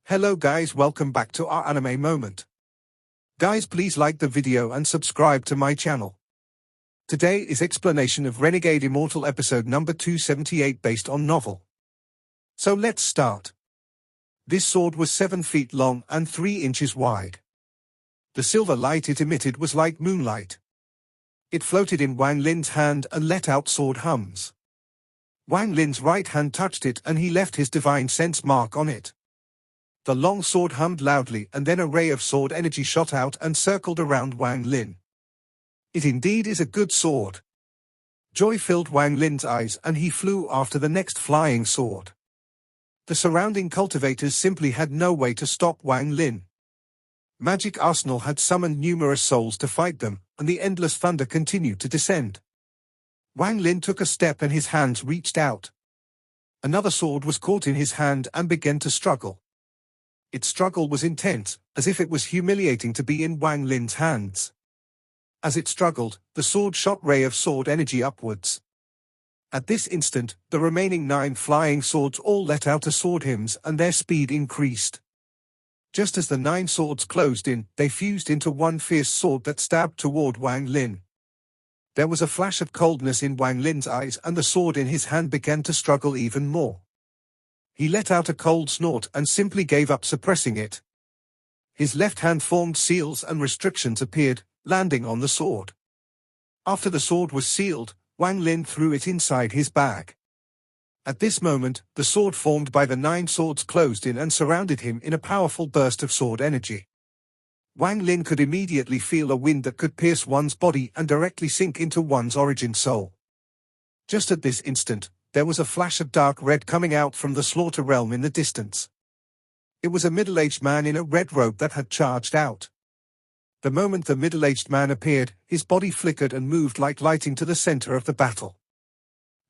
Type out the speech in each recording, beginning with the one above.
Hello guys, welcome back to our anime moment. Guys, please like the video and subscribe to my channel. Today is explanation of Renegade Immortal episode number 278 based on novel. So let's start. This sword was 7 feet long and 3 inches wide. The silver light it emitted was like moonlight. It floated in Wang Lin's hand and let out sword hums. Wang Lin's right hand touched it and he left his divine sense mark on it. The long sword hummed loudly and then a ray of sword energy shot out and circled around Wang Lin. It indeed is a good sword. Joy filled Wang Lin's eyes and he flew after the next flying sword. The surrounding cultivators simply had no way to stop Wang Lin. Magic Arsenal had summoned numerous souls to fight them, and the endless thunder continued to descend. Wang Lin took a step and his hands reached out. Another sword was caught in his hand and began to struggle. Its struggle was intense, as if it was humiliating to be in Wang Lin's hands. As it struggled, the sword shot ray of sword energy upwards. At this instant, the remaining 9 flying swords all let out a sword hymns and their speed increased. Just as the 9 swords closed in, they fused into one fierce sword that stabbed toward Wang Lin. There was a flash of coldness in Wang Lin's eyes and the sword in his hand began to struggle even more. He let out a cold snort and simply gave up suppressing it. His left hand formed seals and restrictions appeared, landing on the sword. After the sword was sealed, Wang Lin threw it inside his bag. At this moment, the sword formed by the 9 swords closed in and surrounded him in a powerful burst of sword energy. Wang Lin could immediately feel a wind that could pierce one's body and directly sink into one's origin soul. Just at this instant, there was a flash of dark red coming out from the slaughter realm in the distance. It was a middle-aged man in a red robe that had charged out. The moment the middle-aged man appeared, his body flickered and moved like lighting to the center of the battle.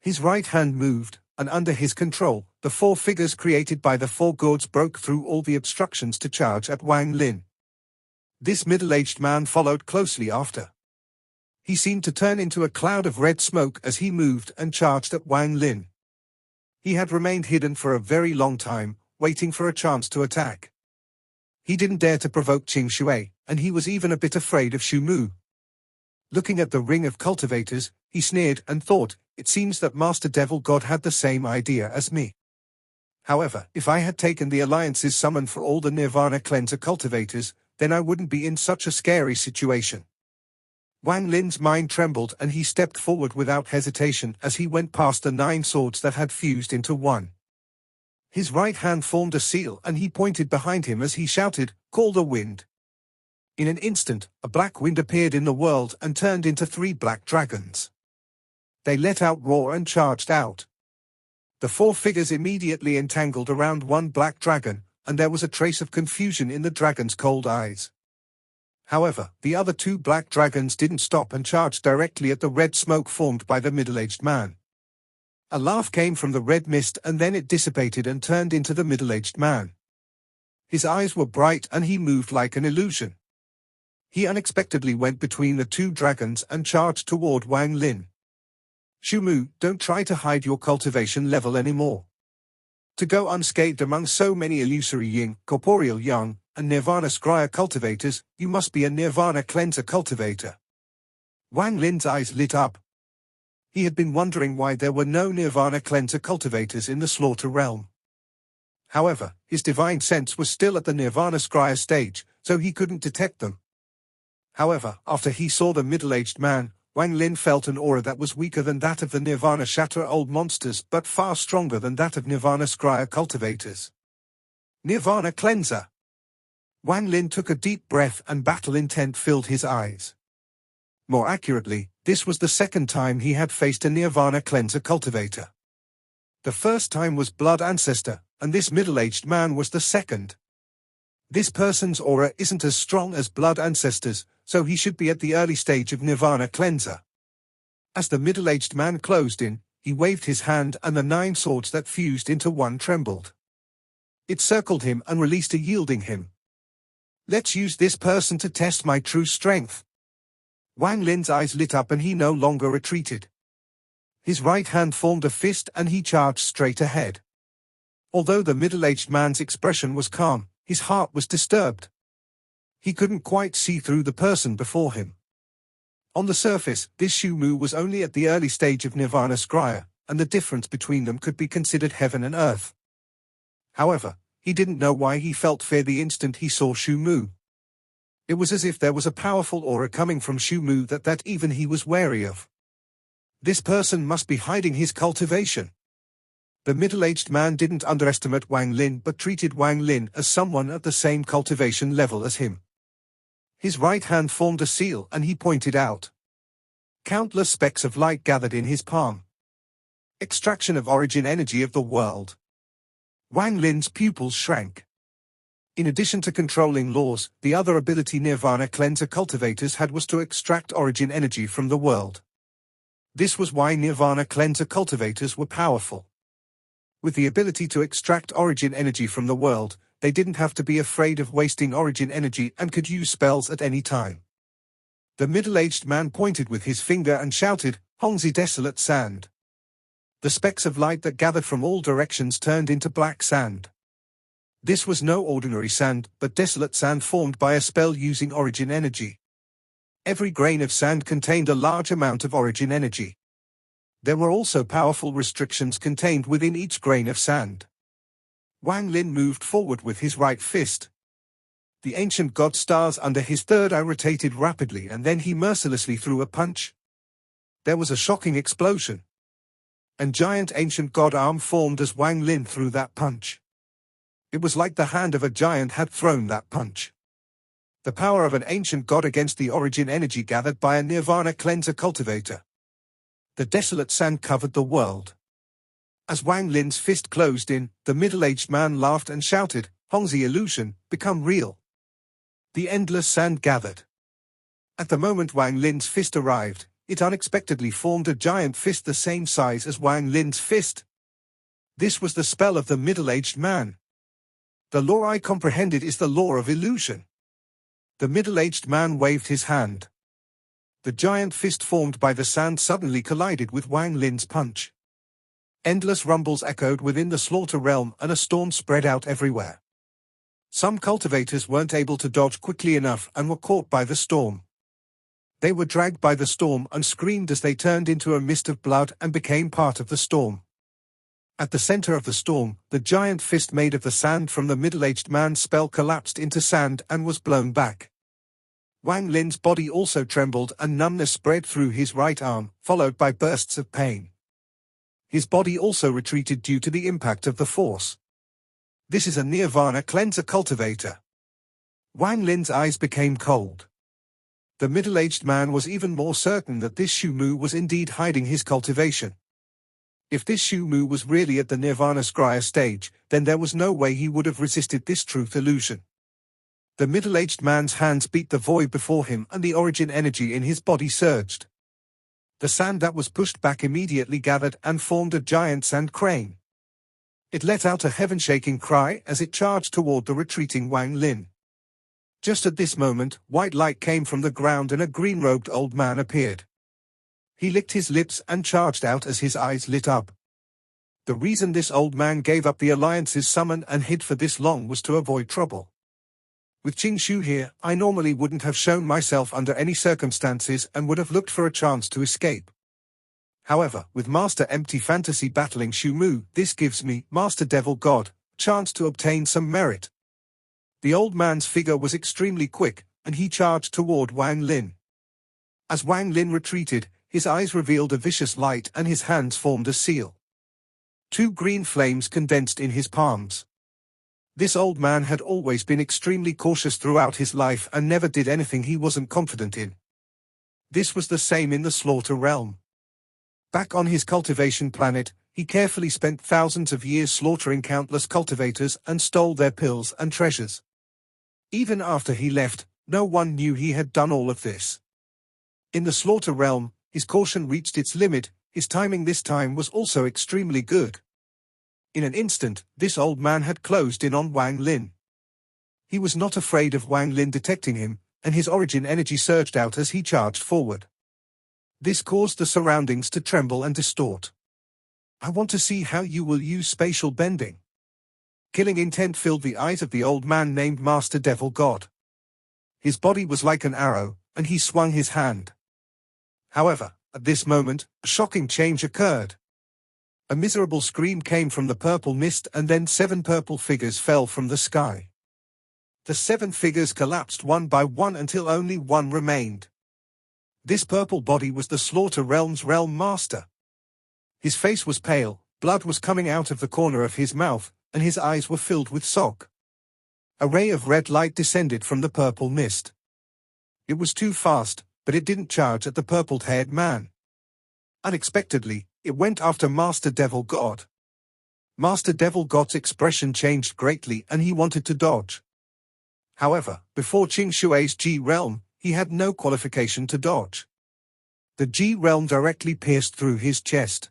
His right hand moved, and under his control, the 4 figures created by the 4 gods broke through all the obstructions to charge at Wang Lin. This middle-aged man followed closely after. He seemed to turn into a cloud of red smoke as he moved and charged at Wang Lin. He had remained hidden for a very long time, waiting for a chance to attack. He didn't dare to provoke Ching Shuer, and he was even a bit afraid of Shu Mu. Looking at the ring of cultivators, he sneered and thought, it seems that Master Devil God had the same idea as me. However, if I had taken the alliance's summon for all the Nirvana Cleanser cultivators, then I wouldn't be in such a scary situation. Wang Lin's mind trembled and he stepped forward without hesitation as he went past the 9 swords that had fused into one. His right hand formed a seal and he pointed behind him as he shouted, "Call the wind." In an instant, a black wind appeared in the world and turned into 3 black dragons. They let out roar and charged out. The 4 figures immediately entangled around one black dragon, and there was a trace of confusion in the dragon's cold eyes. However, the other 2 black dragons didn't stop and charged directly at the red smoke formed by the middle-aged man. A laugh came from the red mist and then it dissipated and turned into the middle-aged man. His eyes were bright and he moved like an illusion. He unexpectedly went between the 2 dragons and charged toward Wang Lin. Shu Mu, don't try to hide your cultivation level anymore. To go unscathed among so many illusory Ying, corporeal Yang, and Nirvana Scryer cultivators, you must be a Nirvana Cleanser cultivator. Wang Lin's eyes lit up. He had been wondering why there were no Nirvana Cleanser cultivators in the slaughter realm. However, his divine sense was still at the Nirvana Scryer stage, so he couldn't detect them. However, after he saw the middle-aged man, Wang Lin felt an aura that was weaker than that of the Nirvana Shatter Old Monsters but far stronger than that of Nirvana Scryer cultivators. Nirvana Cleanser. Wang Lin took a deep breath and battle intent filled his eyes. More accurately, this was the 2nd time he had faced a Nirvana Cleanser cultivator. The first time was Blood Ancestor, and this middle-aged man was the 2nd. This person's aura isn't as strong as Blood Ancestor's, so he should be at the early stage of Nirvana Cleanser. As the middle-aged man closed in, he waved his hand and the 9 swords that fused into one trembled. It circled him and released a yielding him. Let's use this person to test my true strength. Wang Lin's eyes lit up and he no longer retreated. His right hand formed a fist and he charged straight ahead. Although the middle-aged man's expression was calm, his heart was disturbed. He couldn't quite see through the person before him. On the surface, this Shu Mu was only at the early stage of Nirvana Scrya, and the difference between them could be considered heaven and earth. However, he didn't know why he felt fear the instant he saw Shu Mu. It was as if there was a powerful aura coming from Shu Mu that even he was wary of. This person must be hiding his cultivation. The middle-aged man didn't underestimate Wang Lin but treated Wang Lin as someone at the same cultivation level as him. His right hand formed a seal and he pointed out. Countless specks of light gathered in his palm. Extraction of origin energy of the world. Wang Lin's pupils shrank. In addition to controlling laws, the other ability Nirvana Cleanser cultivators had was to extract origin energy from the world. This was why Nirvana Cleanser cultivators were powerful. With the ability to extract origin energy from the world, they didn't have to be afraid of wasting origin energy and could use spells at any time. The middle-aged man pointed with his finger and shouted, "Hongzi desolate sand." The specks of light that gathered from all directions turned into black sand. This was no ordinary sand, but desolate sand formed by a spell using origin energy. Every grain of sand contained a large amount of origin energy. There were also powerful restrictions contained within each grain of sand. Wang Lin moved forward with his right fist. The ancient god stars under his third eye rotated rapidly and then he mercilessly threw a punch. There was a shocking explosion. A giant ancient god arm formed as Wang Lin threw that punch. It was like the hand of a giant had thrown that punch. The power of an ancient god against the origin energy gathered by a Nirvana Cleanser cultivator. The desolate sand covered the world. As Wang Lin's fist closed in, the middle-aged man laughed and shouted, "Hongzi illusion, become real." The endless sand gathered. At the moment Wang Lin's fist arrived, it unexpectedly formed a giant fist the same size as Wang Lin's fist. This was the spell of the middle-aged man. The law I comprehended is the law of illusion. The middle-aged man waved his hand. The giant fist formed by the sand suddenly collided with Wang Lin's punch. Endless rumbles echoed within the slaughter realm and a storm spread out everywhere. Some cultivators weren't able to dodge quickly enough and were caught by the storm. They were dragged by the storm and screamed as they turned into a mist of blood and became part of the storm. At the center of the storm, the giant fist made of the sand from the middle-aged man's spell collapsed into sand and was blown back. Wang Lin's body also trembled and numbness spread through his right arm, followed by bursts of pain. His body also retreated due to the impact of the force. This is a Nirvana Cleanser cultivator. Wang Lin's eyes became cold. The middle-aged man was even more certain that this Shu Mu was indeed hiding his cultivation. If this Shu Mu was really at the Nirvana Scrya stage, then there was no way he would have resisted this truth illusion. The middle-aged man's hands beat the void before him and the origin energy in his body surged. The sand that was pushed back immediately gathered and formed a giant sand crane. It let out a heaven-shaking cry as it charged toward the retreating Wang Lin. Just at this moment, white light came from the ground and a green-robed old man appeared. He licked his lips and charged out as his eyes lit up. The reason this old man gave up the Alliance's summon and hid for this long was to avoid trouble. With Ching Shuer here, I normally wouldn't have shown myself under any circumstances and would have looked for a chance to escape. However, with Master Empty Fantasy battling Shu Mu, this gives me, Master Devil God, chance to obtain some merit. The old man's figure was extremely quick, and he charged toward Wang Lin. As Wang Lin retreated, his eyes revealed a vicious light and his hands formed a seal. Two green flames condensed in his palms. This old man had always been extremely cautious throughout his life and never did anything he wasn't confident in. This was the same in the slaughter realm. Back on his cultivation planet, he carefully spent thousands of years slaughtering countless cultivators and stole their pills and treasures. Even after he left, no one knew he had done all of this. In the slaughter realm, his caution reached its limit, his timing this time was also extremely good. In an instant, this old man had closed in on Wang Lin. He was not afraid of Wang Lin detecting him, and his origin energy surged out as he charged forward. This caused the surroundings to tremble and distort. I want to see how you will use spatial bending. Killing intent filled the eyes of the old man named Master Devil God. His body was like an arrow, and he swung his hand. However, at this moment, a shocking change occurred. A miserable scream came from the purple mist, and then 7 purple figures fell from the sky. The 7 figures collapsed one by one until only one remained. This purple body was the Slaughter Realm's Realm Master. His face was pale, blood was coming out of the corner of his mouth, and his eyes were filled with shock. A ray of red light descended from the purple mist. It was too fast, but it didn't charge at the purple-haired man. Unexpectedly, it went after Master Devil God. Master Devil God's expression changed greatly and he wanted to dodge. However, before Ching Shuer's G-Realm, he had no qualification to dodge. The G-Realm directly pierced through his chest.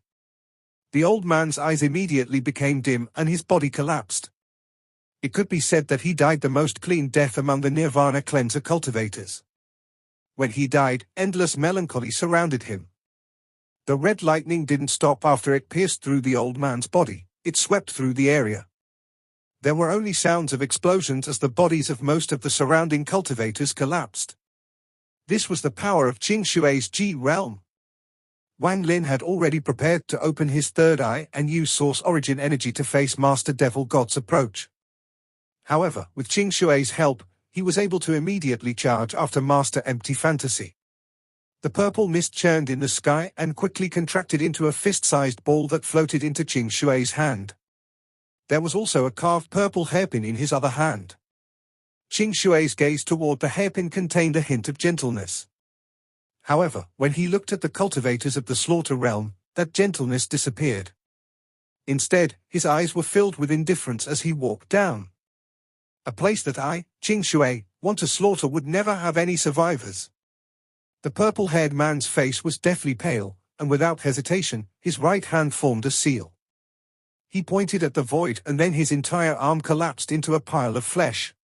The old man's eyes immediately became dim and his body collapsed. It could be said that he died the most clean death among the Nirvana Cleanser cultivators. When he died, endless melancholy surrounded him. The red lightning didn't stop after it pierced through the old man's body, it swept through the area. There were only sounds of explosions as the bodies of most of the surrounding cultivators collapsed. This was the power of Ching Shuer's G-Realm. Wang Lin had already prepared to open his third eye and use Source Origin energy to face Master Devil God's approach. However, with Ching Shuer's help, he was able to immediately charge after Master Empty Fantasy. The purple mist churned in the sky and quickly contracted into a fist-sized ball that floated into Ching Shuer's hand. There was also a carved purple hairpin in his other hand. Ching Shuer's gaze toward the hairpin contained a hint of gentleness. However, when he looked at the cultivators of the Slaughter Realm, that gentleness disappeared. Instead, his eyes were filled with indifference as he walked down. A place that I, Ching Shuer, want to slaughter would never have any survivors. The purple-haired man's face was deathly pale, and without hesitation, his right hand formed a seal. He pointed at the void and then his entire arm collapsed into a pile of flesh.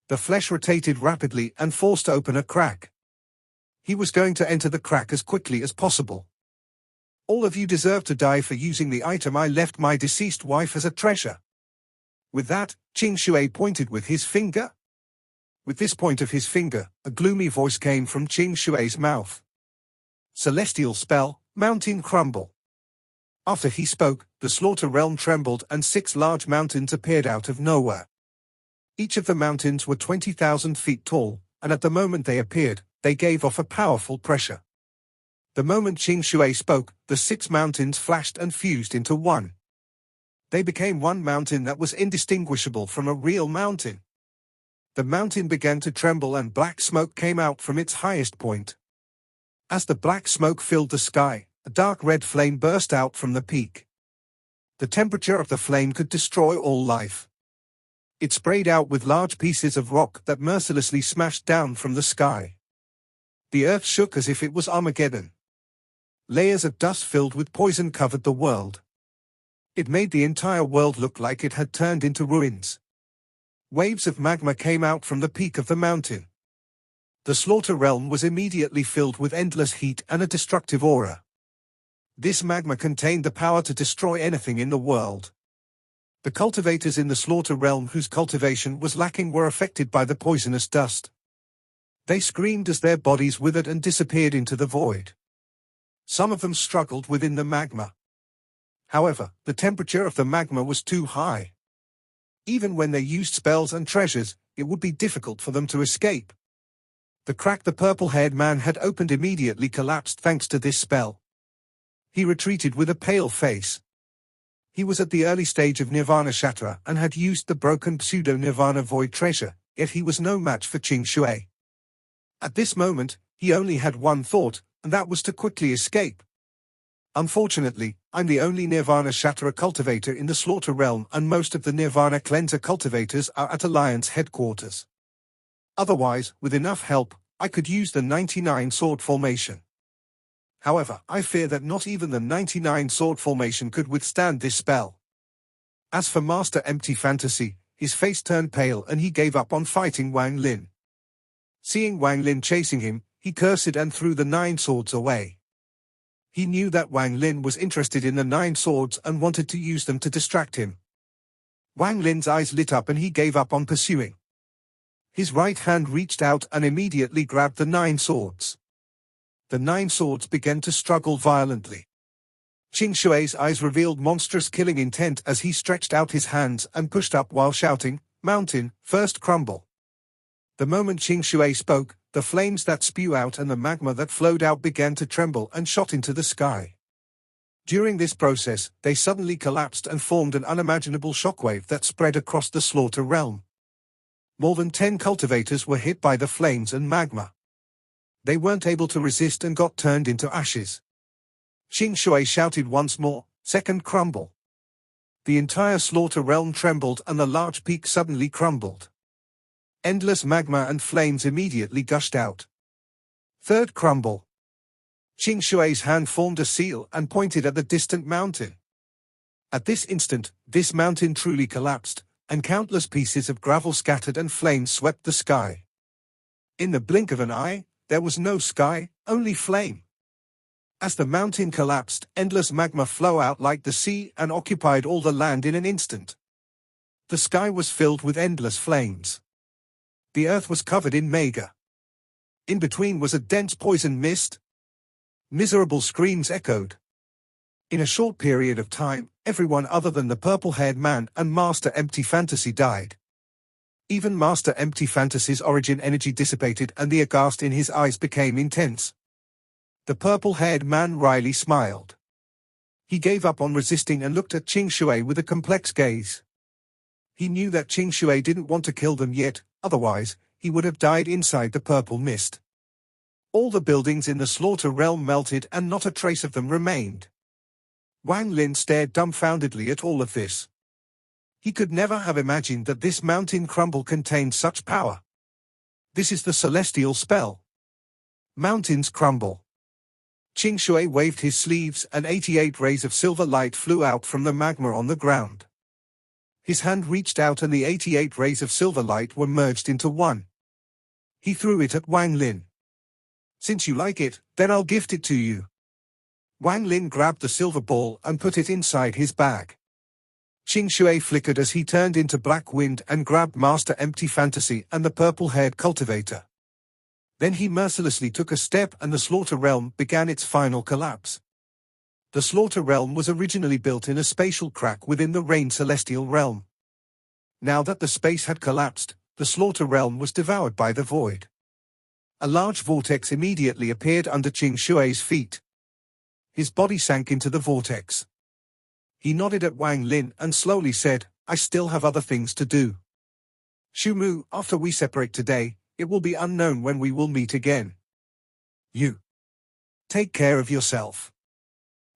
The flesh rotated rapidly and forced open a crack. He was going to enter the crack as quickly as possible. All of you deserve to die for using the item I left my deceased wife as a treasure. With that, Ching Shuer pointed with his finger. With this point of his finger, a gloomy voice came from Ching Shuer's mouth. Celestial spell, Mountain Crumble. After he spoke, the Slaughter Realm trembled and 6 large mountains appeared out of nowhere. Each of the mountains were 20,000 feet tall, and at the moment they appeared, they gave off a powerful pressure. The moment Ching Shuer spoke, the 6 mountains flashed and fused into one. They became one mountain that was indistinguishable from a real mountain. The mountain began to tremble and black smoke came out from its highest point. As the black smoke filled the sky, a dark red flame burst out from the peak. The temperature of the flame could destroy all life. It sprayed out with large pieces of rock that mercilessly smashed down from the sky. The earth shook as if it was Armageddon. Layers of dust filled with poison covered the world. It made the entire world look like it had turned into ruins. Waves of magma came out from the peak of the mountain. The Slaughter Realm was immediately filled with endless heat and a destructive aura. This magma contained the power to destroy anything in the world. The cultivators in the Slaughter Realm whose cultivation was lacking were affected by the poisonous dust. They screamed as their bodies withered and disappeared into the void. Some of them struggled within the magma. However, the temperature of the magma was too high. Even when they used spells and treasures, it would be difficult for them to escape. The crack the purple-haired man had opened immediately collapsed thanks to this spell. He retreated with a pale face. He was at the early stage of Nirvana Shatra and had used the broken pseudo-Nirvana Void treasure, yet he was no match for Ching Shuer. At this moment, he only had one thought, and that was to quickly escape. Unfortunately, I'm the only Nirvana Shatra cultivator in the Slaughter Realm and most of the Nirvana Cleanser cultivators are at Alliance headquarters. Otherwise, with enough help, I could use the 99 sword formation. However, I fear that not even the 99 sword formation could withstand this spell. As for Master Empty Fantasy, his face turned pale and he gave up on fighting Wang Lin. Seeing Wang Lin chasing him, he cursed and threw the 9 swords away. He knew that Wang Lin was interested in the 9 swords and wanted to use them to distract him. Wang Lin's eyes lit up and he gave up on pursuing. His right hand reached out and immediately grabbed the 9 swords. The 9 swords began to struggle violently. Ching Shuer's eyes revealed monstrous killing intent as he stretched out his hands and pushed up while shouting, "Mountain, first crumble." The moment Ching Shuer spoke, the flames that spew out and the magma that flowed out began to tremble and shot into the sky. During this process, they suddenly collapsed and formed an unimaginable shockwave that spread across the slaughter realm. More than 10 cultivators were hit by the flames and magma. They weren't able to resist and got turned into ashes. Ching Shuer shouted once more, "Second crumble." The entire slaughter realm trembled and the large peak suddenly crumbled. Endless magma and flames immediately gushed out. Third crumble. Ching Shuer's hand formed a seal and pointed at the distant mountain. At this instant, this mountain truly collapsed, and countless pieces of gravel scattered and flames swept the sky. In the blink of an eye, there was no sky, only flame. As the mountain collapsed, endless magma flowed out like the sea and occupied all the land in an instant. The sky was filled with endless flames. The earth was covered in magma. In between was a dense poison mist. Miserable screams echoed. In a short period of time, everyone other than the purple-haired man and Master Empty Fantasy died. Even Master Empty Fantasy's origin energy dissipated and the aghast in his eyes became intense. The purple-haired man wryly smiled. He gave up on resisting and looked at Ching Shuer with a complex gaze. He knew that Ching Shuer didn't want to kill them yet, otherwise, he would have died inside the purple mist. All the buildings in the slaughter realm melted and not a trace of them remained. Wang Lin stared dumbfoundedly at all of this. He could never have imagined that this mountain crumble contained such power. This is the celestial spell. Mountains crumble. Ching Shuer waved his sleeves and 88 rays of silver light flew out from the magma on the ground. His hand reached out and the 88 rays of silver light were merged into one. He threw it at Wang Lin. "Since you like it, then I'll gift it to you." Wang Lin grabbed the silver ball and put it inside his bag. Ching Shuer flickered as he turned into black wind and grabbed Master Empty Fantasy and the purple-haired cultivator. Then he mercilessly took a step and the slaughter realm began its final collapse. The slaughter realm was originally built in a spatial crack within the Rain Celestial realm. Now that the space had collapsed, the slaughter realm was devoured by the void. A large vortex immediately appeared under Ching Shuer's feet. His body sank into the vortex. He nodded at Wang Lin and slowly said, "I still have other things to do. Shumu, after we separate today, it will be unknown when we will meet again. You take care of yourself."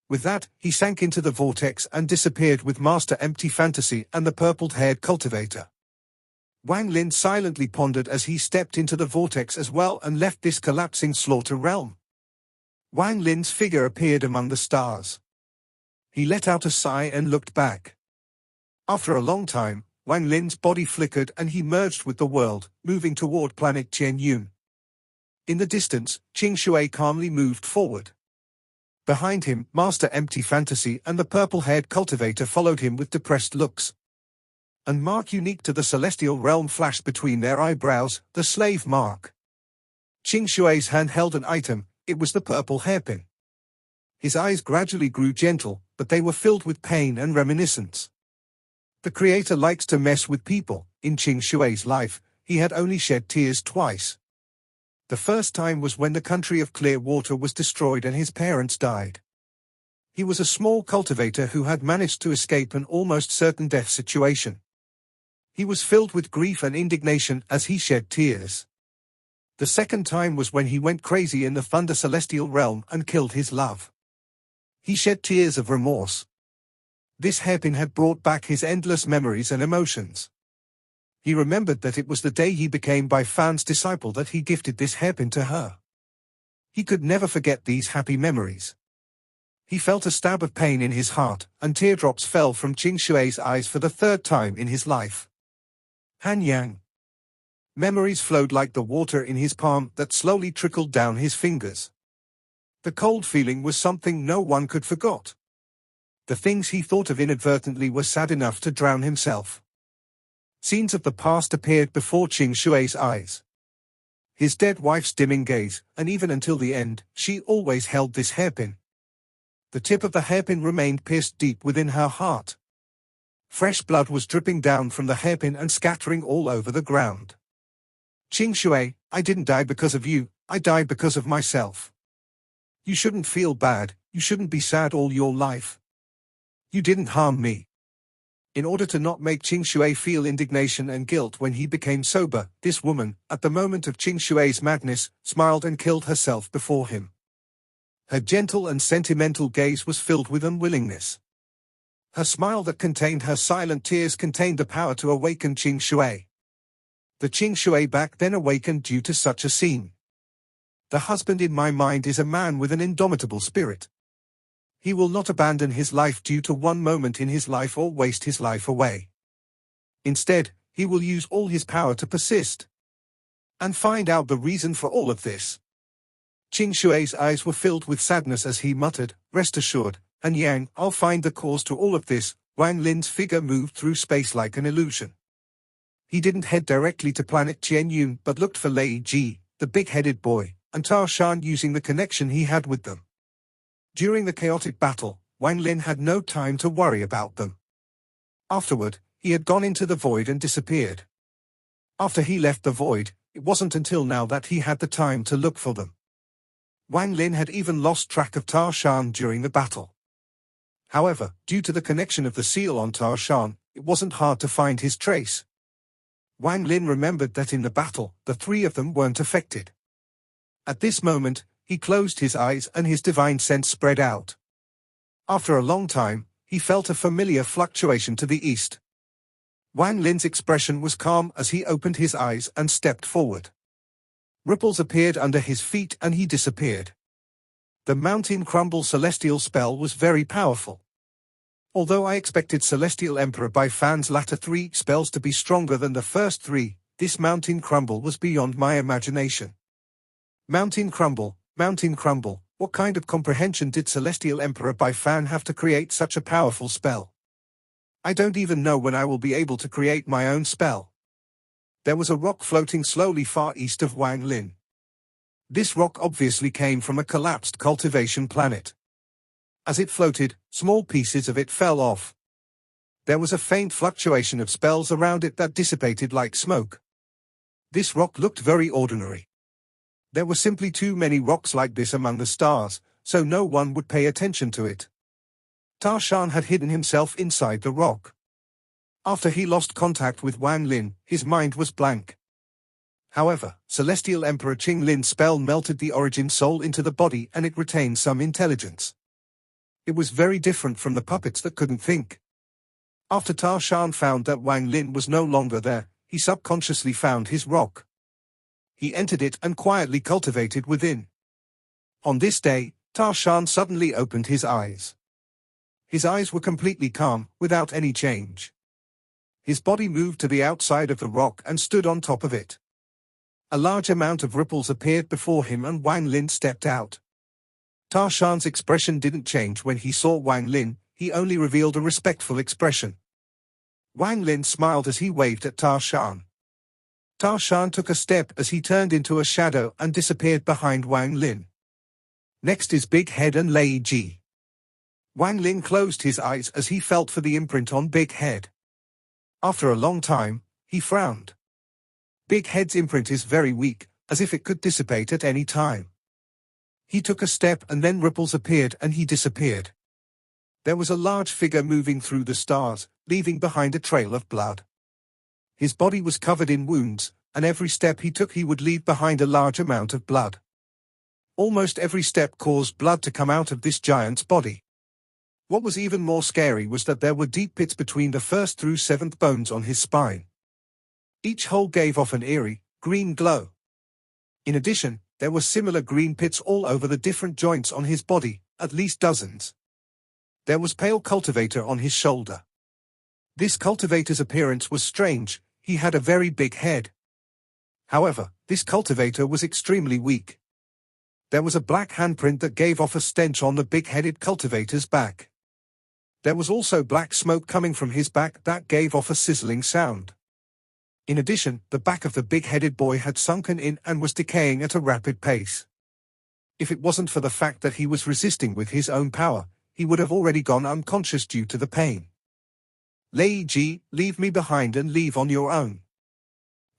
With that, he sank into the vortex and disappeared with Master Empty Fantasy and the purple-haired cultivator. Wang Lin silently pondered as he stepped into the vortex as well and left this collapsing slaughter realm. Wang Lin's figure appeared among the stars. He let out a sigh and looked back. After a long time, Wang Lin's body flickered and he merged with the world, moving toward planet Qianyun. In the distance, Ching Shuer calmly moved forward. Behind him, Master Empty Fantasy and the purple-haired cultivator followed him with depressed looks. A mark unique to the celestial realm flashed between their eyebrows, the slave mark. Ching Shuer's hand held an item, it was the purple hairpin. His eyes gradually grew gentle, but they were filled with pain and reminiscence. The creator likes to mess with people. In Ching Shuer's life, he had only shed tears twice. The first time was when the country of clear water was destroyed and his parents died. He was a small cultivator who had managed to escape an almost certain death situation. He was filled with grief and indignation as he shed tears. The second time was when he went crazy in the Thunder Celestial realm and killed his love. He shed tears of remorse. This hairpin had brought back his endless memories and emotions. He remembered that it was the day he became Bai Fan's disciple that he gifted this hairpin to her. He could never forget these happy memories. He felt a stab of pain in his heart, and teardrops fell from Ching Shuer's eyes for the third time in his life. Han Yang. Memories flowed like the water in his palm that slowly trickled down his fingers. The cold feeling was something no one could forget. The things he thought of inadvertently were sad enough to drown himself. Scenes of the past appeared before Ching Shuer's eyes. His dead wife's dimming gaze, and even until the end, she always held this hairpin. The tip of the hairpin remained pierced deep within her heart. Fresh blood was dripping down from the hairpin and scattering all over the ground. Ching Shuer, I didn't die because of you, I died because of myself. You shouldn't feel bad, you shouldn't be sad all your life. You didn't harm me. In order to not make Ching Shuer feel indignation and guilt when he became sober, this woman, at the moment of Ching Shuer's madness, smiled and killed herself before him. Her gentle and sentimental gaze was filled with unwillingness. Her smile that contained her silent tears contained the power to awaken Ching Shuer. The Ching Shuer back then awakened due to such a scene. The husband in my mind is a man with an indomitable spirit. He will not abandon his life due to one moment in his life or waste his life away. Instead, he will use all his power to persist and find out the reason for all of this. Ching Shuer's eyes were filled with sadness as he muttered, "Rest assured, and Yang, I'll find the cause to all of this." Wang Lin's figure moved through space like an illusion. He didn't head directly to planet Tianyun but looked for Lei Ji, the big-headed boy, and Ta Shan using the connection he had with them. During the chaotic battle, Wang Lin had no time to worry about them. Afterward, he had gone into the void and disappeared. After he left the void, it wasn't until now that he had the time to look for them. Wang Lin had even lost track of Ta Shan during the battle. However, due to the connection of the seal on Ta Shan, it wasn't hard to find his trace. Wang Lin remembered that in the battle, the three of them weren't affected. At this moment, he closed his eyes and his divine sense spread out. After a long time, he felt a familiar fluctuation to the east. Wang Lin's expression was calm as he opened his eyes and stepped forward. Ripples appeared under his feet and he disappeared. The Mountain Crumble celestial spell was very powerful. Although I expected Celestial Emperor by Fan's latter three spells to be stronger than the first three, this Mountain Crumble was beyond my imagination. Mountain Crumble, what kind of comprehension did Celestial Emperor by Fan have to create such a powerful spell? I don't even know when I will be able to create my own spell. There was a rock floating slowly far east of Wang Lin. This rock obviously came from a collapsed cultivation planet. As it floated, small pieces of it fell off. There was a faint fluctuation of spells around it that dissipated like smoke. This rock looked very ordinary. There were simply too many rocks like this among the stars, so no one would pay attention to it. Ta Shan had hidden himself inside the rock. After he lost contact with Wang Lin, his mind was blank. However, Celestial Emperor Ching Lin's spell melted the origin soul into the body and it retained some intelligence. It was very different from the puppets that couldn't think. After Ta Shan found that Wang Lin was no longer there, he subconsciously found his rock. He entered it and quietly cultivated within. On this day, Ta Shan suddenly opened his eyes. His eyes were completely calm, without any change. His body moved to the outside of the rock and stood on top of it. A large amount of ripples appeared before him and Wang Lin stepped out. Ta Shan's expression didn't change when he saw Wang Lin, he only revealed a respectful expression. Wang Lin smiled as he waved at Ta Shan. Ta Shan took a step as he turned into a shadow and disappeared behind Wang Lin. Next is Big Head and Lei Ji. Wang Lin closed his eyes as he felt for the imprint on Big Head. After a long time, he frowned. Big Head's imprint is very weak, as if it could dissipate at any time. He took a step and then ripples appeared and he disappeared. There was a large figure moving through the stars, leaving behind a trail of blood. His body was covered in wounds, and every step he took he would leave behind a large amount of blood. Almost every step caused blood to come out of this giant's body. What was even more scary was that there were deep pits between the first through seventh bones on his spine. Each hole gave off an eerie, green glow. In addition, there were similar green pits all over the different joints on his body, at least dozens. There was pale cultivator on his shoulder. This cultivator's appearance was strange, he had a very big head. However, this cultivator was extremely weak. There was a black handprint that gave off a stench on the big-headed cultivator's back. There was also black smoke coming from his back that gave off a sizzling sound. In addition, the back of the big-headed boy had sunken in and was decaying at a rapid pace. If it wasn't for the fact that he was resisting with his own power, he would have already gone unconscious due to the pain. Lei Ji, leave me behind and leave on your own.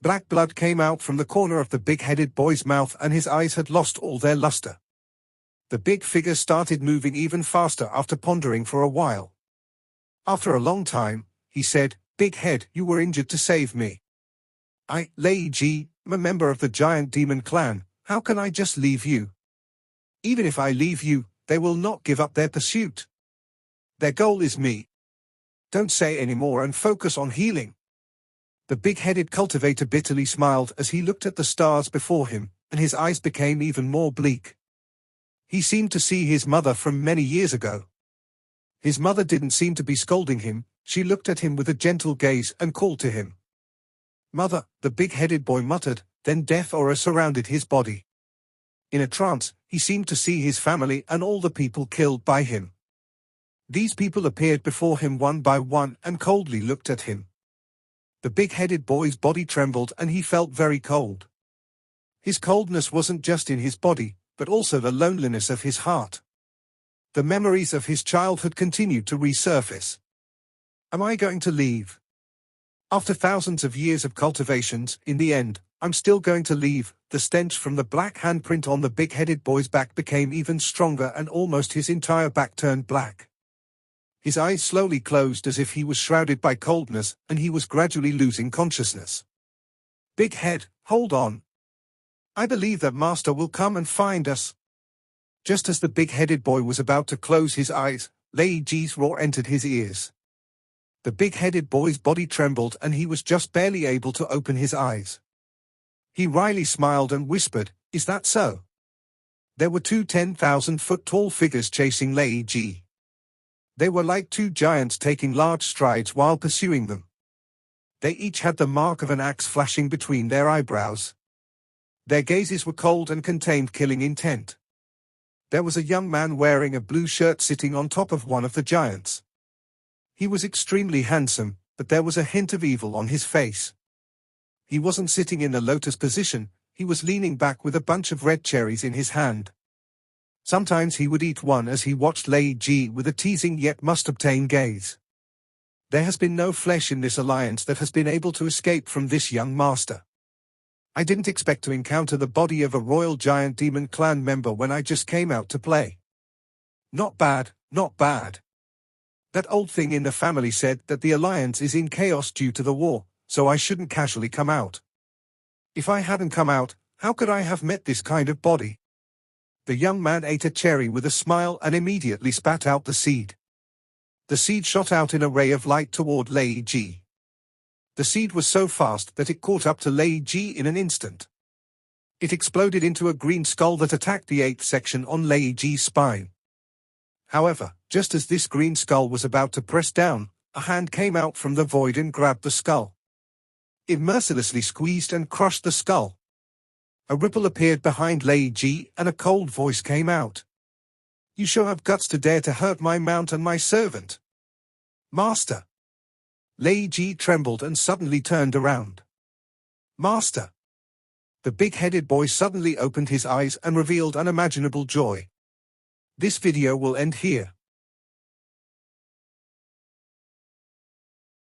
Black blood came out from the corner of the big-headed boy's mouth and his eyes had lost all their luster. The big figure started moving even faster after pondering for a while. After a long time, he said, "Big head, you were injured to save me. I, Lei Ji, am a member of the giant demon clan. How can I just leave you? Even if I leave you, they will not give up their pursuit. Their goal is me. Don't say any more and focus on healing." The big-headed cultivator bitterly smiled as he looked at the stars before him, and his eyes became even more bleak. He seemed to see his mother from many years ago. His mother didn't seem to be scolding him, she looked at him with a gentle gaze and called to him. "Mother," the big-headed boy muttered, then death aura surrounded his body. In a trance, he seemed to see his family and all the people killed by him. These people appeared before him one by one and coldly looked at him. The big-headed boy's body trembled and he felt very cold. His coldness wasn't just in his body, but also the loneliness of his heart. The memories of his childhood continued to resurface. Am I going to leave? After thousands of years of cultivations, in the end, I'm still going to leave. The stench from the black handprint on the big-headed boy's back became even stronger and almost his entire back turned black. His eyes slowly closed as if he was shrouded by coldness, and he was gradually losing consciousness. "Big head, hold on. I believe that Master will come and find us." Just as the big-headed boy was about to close his eyes, Lei Ji's roar entered his ears. The big-headed boy's body trembled and he was just barely able to open his eyes. He wryly smiled and whispered, "Is that so?" There were two 10,000-foot-tall figures chasing Lei Ji. They were like two giants taking large strides while pursuing them. They each had the mark of an axe flashing between their eyebrows. Their gazes were cold and contained killing intent. There was a young man wearing a blue shirt sitting on top of one of the giants. He was extremely handsome, but there was a hint of evil on his face. He wasn't sitting in the lotus position, he was leaning back with a bunch of red cherries in his hand. Sometimes he would eat one as he watched Lei Ji with a teasing yet must-obtain gaze. There has been no flesh in this alliance that has been able to escape from this young master. I didn't expect to encounter the body of a royal giant demon clan member when I just came out to play. Not bad, not bad. That old thing in the family said that the alliance is in chaos due to the war, so I shouldn't casually come out. If I hadn't come out, how could I have met this kind of body? The young man ate a cherry with a smile and immediately spat out the seed. The seed shot out in a ray of light toward Lei Ji. The seed was so fast that it caught up to Lei Ji in an instant. It exploded into a green skull that attacked the 8th section on Lei Ji's spine. However, just as this green skull was about to press down, a hand came out from the void and grabbed the skull. It mercilessly squeezed and crushed the skull. A ripple appeared behind Lei Ji and a cold voice came out. "You sure have guts to dare to hurt my mount and my servant." "Master." Lei Ji trembled and suddenly turned around. "Master." The big-headed boy suddenly opened his eyes and revealed unimaginable joy. This video will end here.